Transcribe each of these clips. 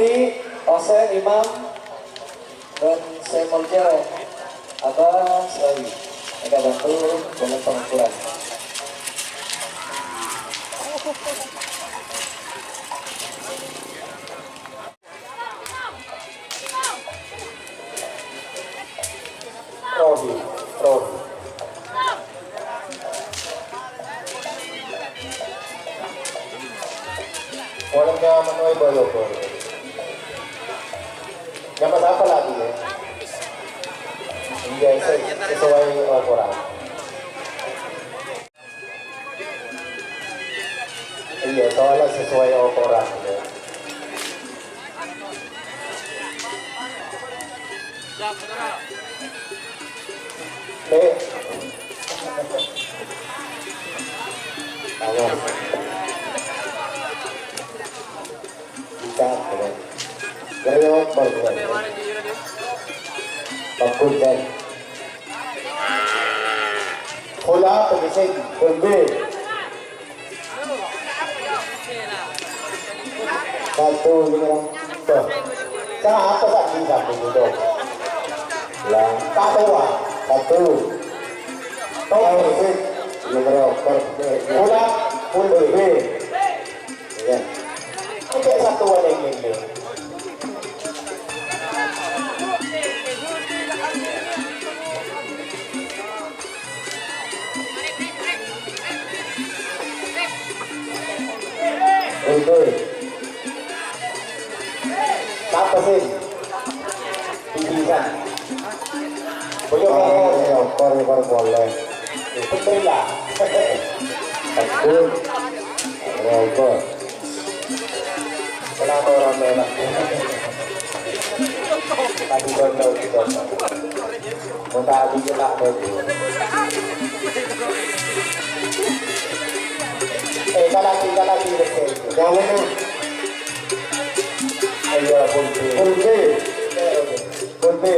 Putri, Osen, Imam, dan saya Molja Abah Selawi akan bantu dalam pengukuran. Robi. Orangnya menuai bolong. Yang apa lagi ya? Iya, sesuai Al-Quran. Iya, soalnya sesuai Al-Quran ya. Bakudan Kula pegising Kulbi satu lima tuh saya apa tak bisa begitu lah tawa satu tahu sih nomor Kula Kulbi ya oke satu orang ini Betul. Apa sih? Pinggiran. Boleh boleh. Betul lah. Betul. Betul. Kenapa orang merah? Tadi gondol kita. Muka hati kita betul. Kalaki yang mana? Ayo Pulbe. Pulbe.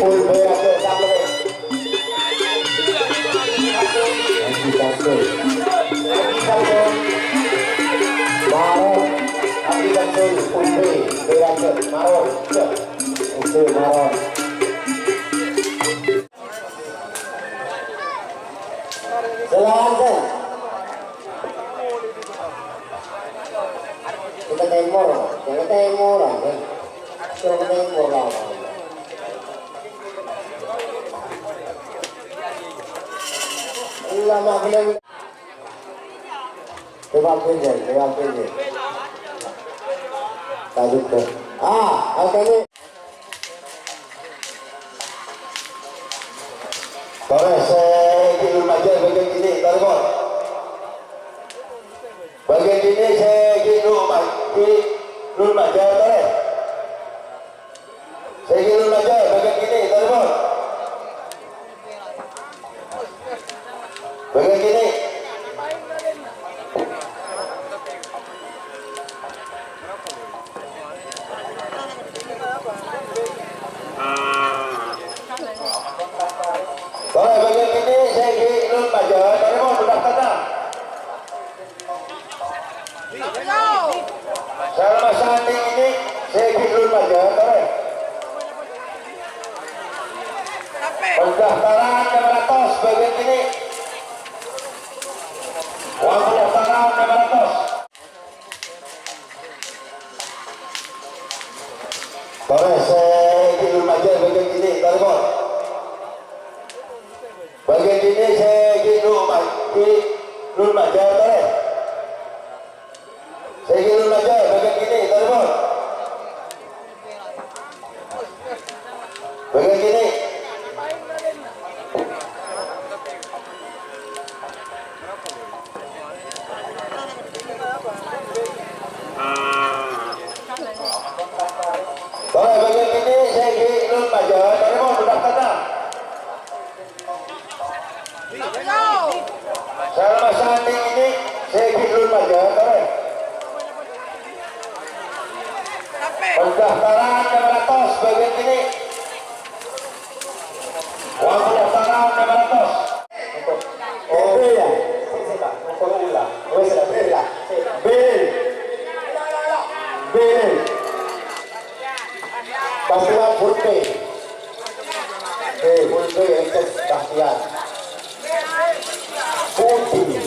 Pulbe ada sampai. Pulbe. Berangkat. Maror. Itu maror. Silakan. Kita timur lah. Ulama bilang. Lewat pinggir. Tajuk tu. Ini. Boleh saya ingin baca bagian ini, Tarbon. Bagian ini saya ingin baca, boleh. Saya ingin baca bagian ini, Tarbon. Bagian ini. Boleh bagian ini saya ingin baca, Tarbon sudah kata. Selama saat ini saya ingin baca, boleh. Pendaftaran 600 bagian ini. Uang pendaftaran 600. Boleh saya ingin baca bagian ini, Tarbon. Bagian ini saya ingin baca, boleh. Saya ingin baca bagian ini, Tarbon. Bagian ini. Boleh bagian ini saya ingin baca, Tarbon sudah kata. Selama saat ini Pulpe Ekes Bahtian Putih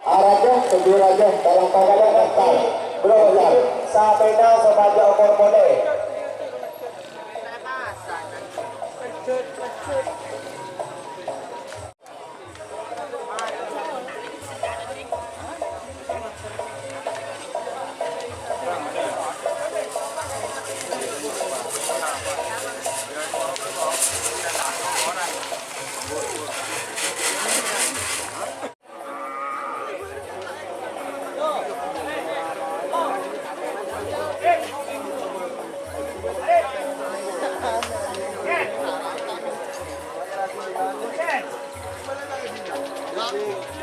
Araja kedua raja dalam panggilan datang berulang sampai now sebagai okor boleh Yeah.